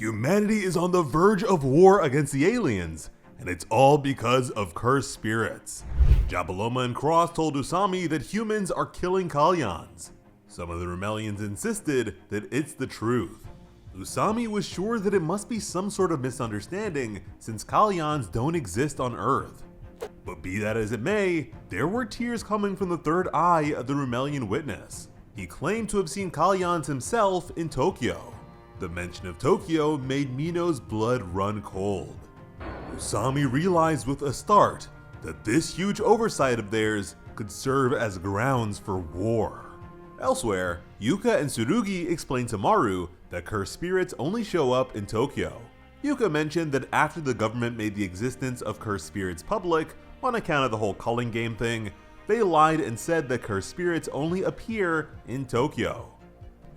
Humanity is on the verge of war against the aliens, and it's all because of cursed spirits. Jabaloma and Cross told Usami that humans are killing Kalyans. Some of the Remelians insisted that it's the truth. Usami was sure that it must be some sort of misunderstanding since Kalyans don't exist on Earth. But be that as it may, there were tears coming from the third eye of the Remelian witness. He claimed to have seen Kalyans himself in Tokyo. The mention of Tokyo made Mino's blood run cold. Usami realized with a start that this huge oversight of theirs could serve as grounds for war. Elsewhere, Yuka and Tsurugi explained to Maru that cursed spirits only show up in Tokyo. Yuka mentioned that after the government made the existence of cursed spirits public on account of the whole culling game thing, they lied and said that cursed spirits only appear in Tokyo.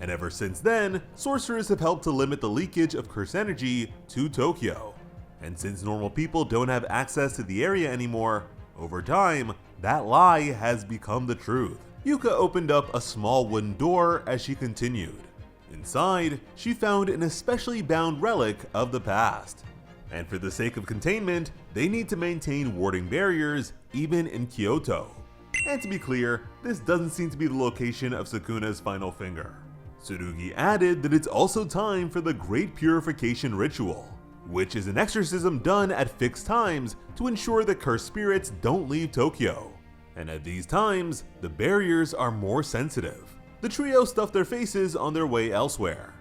And ever since then, sorcerers have helped to limit the leakage of cursed energy to Tokyo. And since normal people don't have access to the area anymore, over time, that lie has become the truth. Yuka opened up a small wooden door as she continued. Inside, she found an especially bound relic of the past. And for the sake of containment, they need to maintain warding barriers even in Kyoto. And to be clear, this doesn't seem to be the location of Sukuna's final finger. Tsurugi added that it's also time for the Great Purification Ritual, which is an exorcism done at fixed times to ensure that cursed spirits don't leave Tokyo. And at these times, the barriers are more sensitive. The trio stuff their faces on their way elsewhere.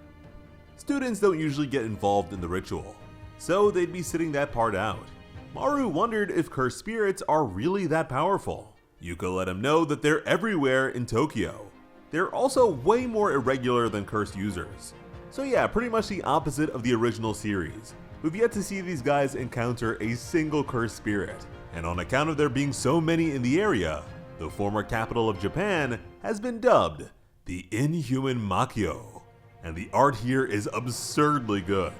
Students don't usually get involved in the ritual, so they'd be sitting that part out. Maru wondered if cursed spirits are really that powerful. Yuka let him know that they're everywhere in Tokyo. They're also way more irregular than cursed users. So yeah, pretty much the opposite of the original series. We've yet to see these guys encounter a single cursed spirit, and on account of there being so many in the area, the former capital of Japan has been dubbed the Inhuman Makio, and the art here is absurdly good.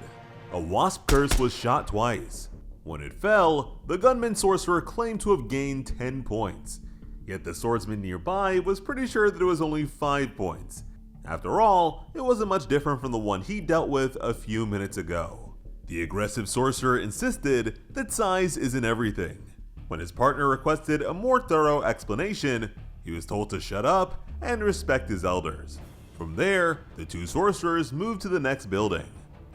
A wasp curse was shot twice. When it fell, the gunman sorcerer claimed to have gained 10 points, yet the swordsman nearby was pretty sure that it was only 5 points. After all, it wasn't much different from the one he dealt with a few minutes ago. The aggressive sorcerer insisted that size isn't everything. When his partner requested a more thorough explanation, he was told to shut up and respect his elders. From there, the two sorcerers moved to the next building.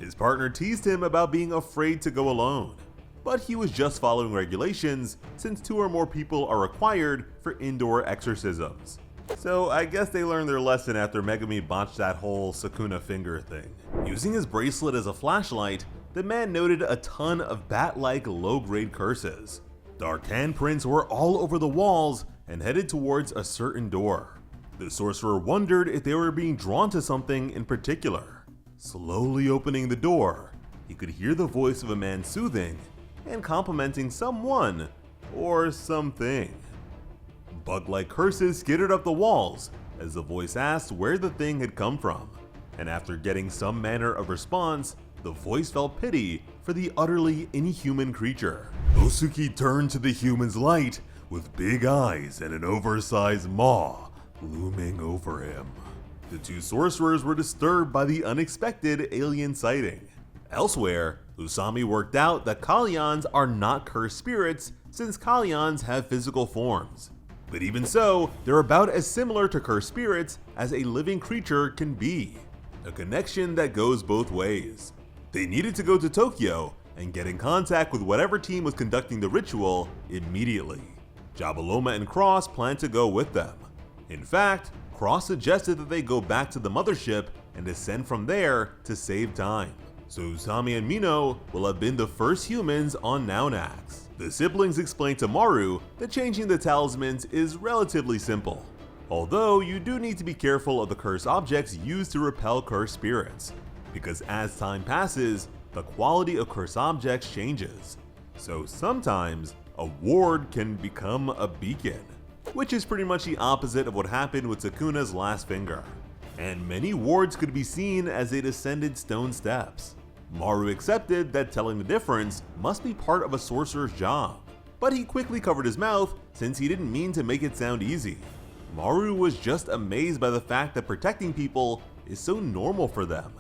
His partner teased him about being afraid to go alone, but he was just following regulations since 2 or more people are required for indoor exorcisms. So I guess they learned their lesson after Megumi botched that whole Sukuna finger thing. Using his bracelet as a flashlight, the man noted a ton of bat-like low-grade curses. Dark handprints were all over the walls and headed towards a certain door. The sorcerer wondered if they were being drawn to something in particular. Slowly opening the door, he could hear the voice of a man soothing and complimenting someone or something. Bug-like curses skittered up the walls as the voice asked where the thing had come from, and after getting some manner of response, the voice felt pity for the utterly inhuman creature. Osuki turned to the human's light with big eyes and an oversized maw looming over him. The two sorcerers were disturbed by the unexpected alien sighting. Elsewhere, Usami worked out that Kalyans are not cursed spirits since Kalyans have physical forms. But even so, they're about as similar to cursed spirits as a living creature can be. A connection that goes both ways. They needed to go to Tokyo and get in contact with whatever team was conducting the ritual immediately. Jabaloma and Cross planned to go with them. In fact, Cross suggested that they go back to the mothership and descend from there to save time. So Usami and Mino will have been the first humans on Naunax. The siblings explained to Maru that changing the talismans is relatively simple, although you do need to be careful of the cursed objects used to repel cursed spirits, because as time passes, the quality of cursed objects changes. So sometimes, a ward can become a beacon, which is pretty much the opposite of what happened with Sukuna's last finger. And many wards could be seen as they descended stone steps. Maru accepted that telling the difference must be part of a sorcerer's job, but he quickly covered his mouth since he didn't mean to make it sound easy. Maru was just amazed by the fact that protecting people is so normal for them.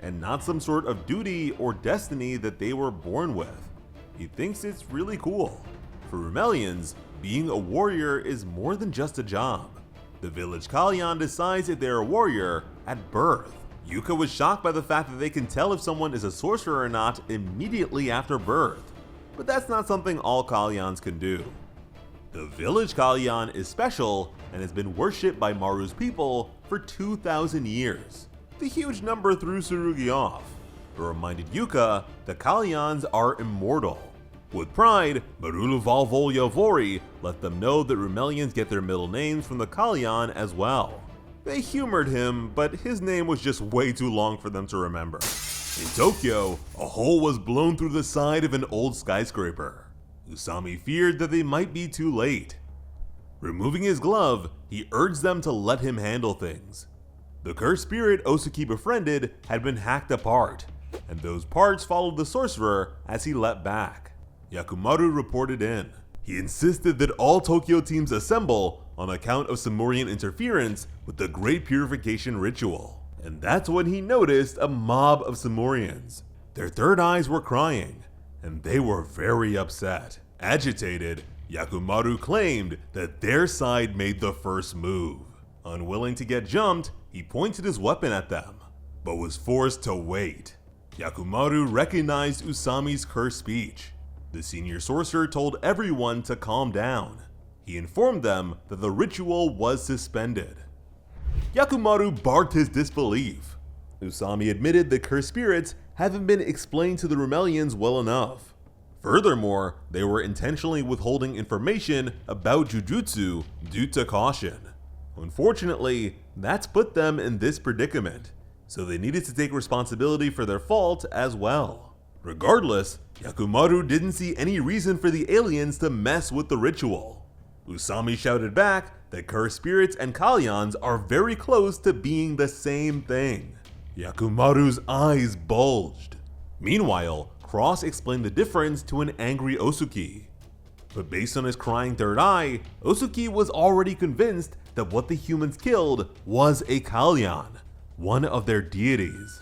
and not some sort of duty or destiny that they were born with. He thinks it's really cool. For Rumelians, being a warrior is more than just a job. The village Kalyan decides if they're a warrior at birth. Yuka was shocked by the fact that they can tell if someone is a sorcerer or not immediately after birth, but that's not something all Kalyans can do. The village Kalyan is special and has been worshipped by Maru's people for 2,000 years. The huge number threw Tsurugi off, but reminded Yuka that Kalyans are immortal. With pride, Marulu Valvolyavori let them know that Rumelians get their middle names from the Kalyan as well. They humored him, but his name was just way too long for them to remember. In Tokyo, a hole was blown through the side of an old skyscraper. Usami feared that they might be too late. Removing his glove, he urged them to let him handle things. The cursed spirit Osuki befriended had been hacked apart, and those parts followed the sorcerer as he leapt back. Yakumaru reported in. He insisted that all Tokyo teams assemble on account of Samurian interference with the Great Purification Ritual. And that's when he noticed a mob of Samurians. Their third eyes were crying, and they were very upset. Agitated, Yakumaru claimed that their side made the first move. Unwilling to get jumped, he pointed his weapon at them, but was forced to wait. Yakumaru recognized Usami's cursed speech. The senior sorcerer told everyone to calm down. He informed them that the ritual was suspended. Yakumaru barked his disbelief. Usami admitted the cursed spirits haven't been explained to the Rumelians well enough. Furthermore, they were intentionally withholding information about Jujutsu due to caution. Unfortunately, that's put them in this predicament, so they needed to take responsibility for their fault as well. Regardless, Yakumaru didn't see any reason for the aliens to mess with the ritual. Usami shouted back that cursed spirits and Kalyans are very close to being the same thing. Yakumaru's eyes bulged. Meanwhile, Cross explained the difference to an angry Osuki. But based on his crying third eye, Osuki was already convinced that what the humans killed was a Kalyan, one of their deities.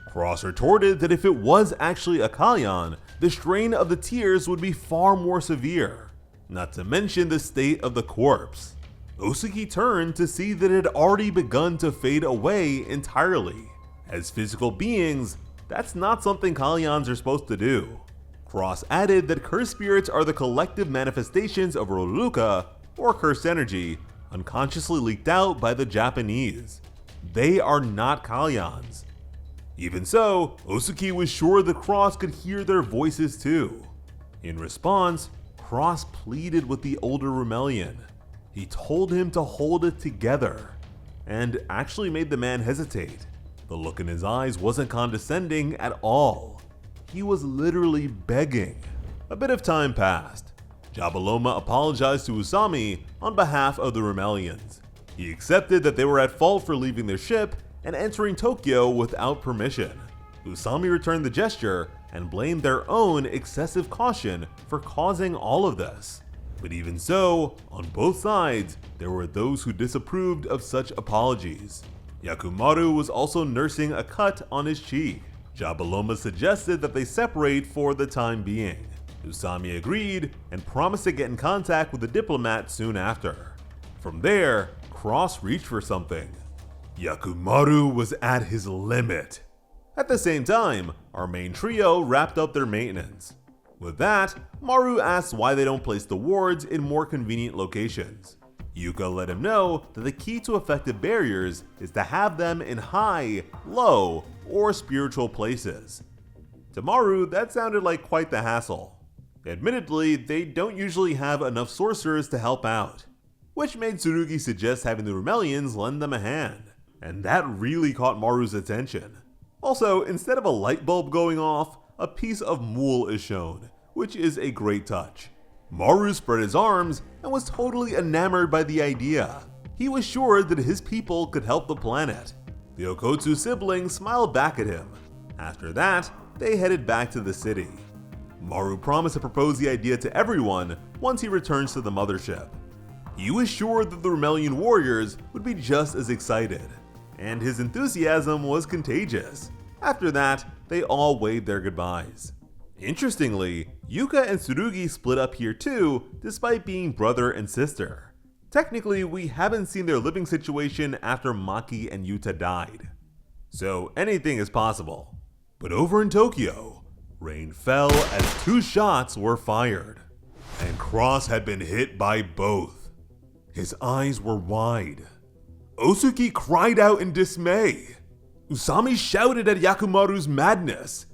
Cross retorted that if it was actually a Kalyan, the strain of the tears would be far more severe, not to mention the state of the corpse. Osuki turned to see that it had already begun to fade away entirely. As physical beings, that's not something Kalyans are supposed to do. Cross added that cursed spirits are the collective manifestations of Roluka, or cursed energy, unconsciously leaked out by the Japanese. They are not Kalyans. Even so, Osuki was sure the Cross could hear their voices too. In response, Cross pleaded with the older Rumelian. He told him to hold it together, and actually made the man hesitate. The look in his eyes wasn't condescending at all. He was literally begging. A bit of time passed. Jabaloma apologized to Usami on behalf of the Rumelians. He accepted that they were at fault for leaving their ship and entering Tokyo without permission. Usami returned the gesture and blamed their own excessive caution for causing all of this. But even so, on both sides, there were those who disapproved of such apologies. Yakumaru was also nursing a cut on his cheek. Jabaloma suggested that they separate for the time being. Usami agreed and promised to get in contact with the diplomat soon after. From there, Cross reached for something. Yakumaru was at his limit. At the same time, our main trio wrapped up their maintenance. With that, Maru asks why they don't place the wards in more convenient locations. Yuka let him know that the key to effective barriers is to have them in high, low, or spiritual places. To Maru, that sounded like quite the hassle. Admittedly, they don't usually have enough sorcerers to help out, which made Tsurugi suggest having the Rumelians lend them a hand. And that really caught Maru's attention. Also, instead of a light bulb going off, a piece of mule is shown, which is a great touch. Maru spread his arms and was totally enamored by the idea. He was sure that his people could help the planet. The Okotsu siblings smiled back at him. After that, they headed back to the city. Maru promised to propose the idea to everyone once he returns to the mothership. He was sure that the Rumelian warriors would be just as excited, and his enthusiasm was contagious. After that, they all waved their goodbyes. Interestingly, Yuka and Tsurugi split up here too, despite being brother and sister. Technically, we haven't seen their living situation after Maki and Yuta died. So anything is possible. But over in Tokyo, rain fell as 2 shots were fired. And Cross had been hit by both. His eyes were wide. Osuki cried out in dismay. Usami shouted at Yakumaru's madness.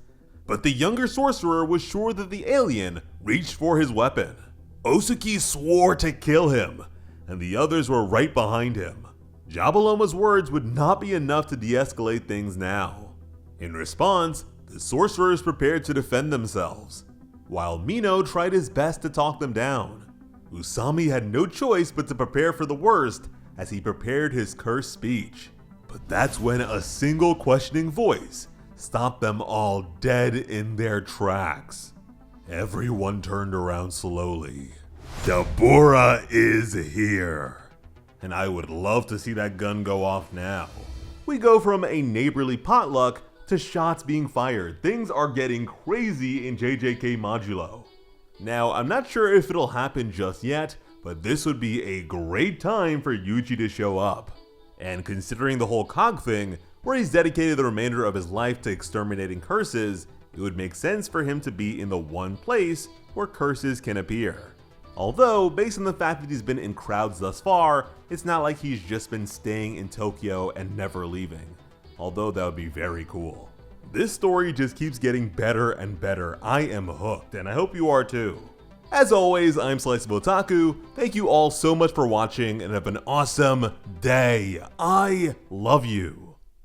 But the younger sorcerer was sure that the alien reached for his weapon. Osuki swore to kill him, and the others were right behind him. Jabaloma's words would not be enough to de-escalate things now. In response, the sorcerers prepared to defend themselves, while Mino tried his best to talk them down. Usami had no choice but to prepare for the worst as he prepared his cursed speech. But that's when a single questioning voice stopped them all dead in their tracks. Everyone turned around slowly. Dabura is here. And I would love to see that gun go off now. We go from a neighborly potluck to shots being fired. Things are getting crazy in JJK Modulo. Now, I'm not sure if it'll happen just yet, but this would be a great time for Yuji to show up. And considering the whole Cog thing, where he's dedicated the remainder of his life to exterminating curses, it would make sense for him to be in the one place where curses can appear. Although, based on the fact that he's been in crowds thus far, it's not like he's just been staying in Tokyo and never leaving. Although that would be very cool. This story just keeps getting better and better. I am hooked, and I hope you are too. As always, I'm Slice of Otaku. Thank you all so much for watching, and have an awesome day. I love you.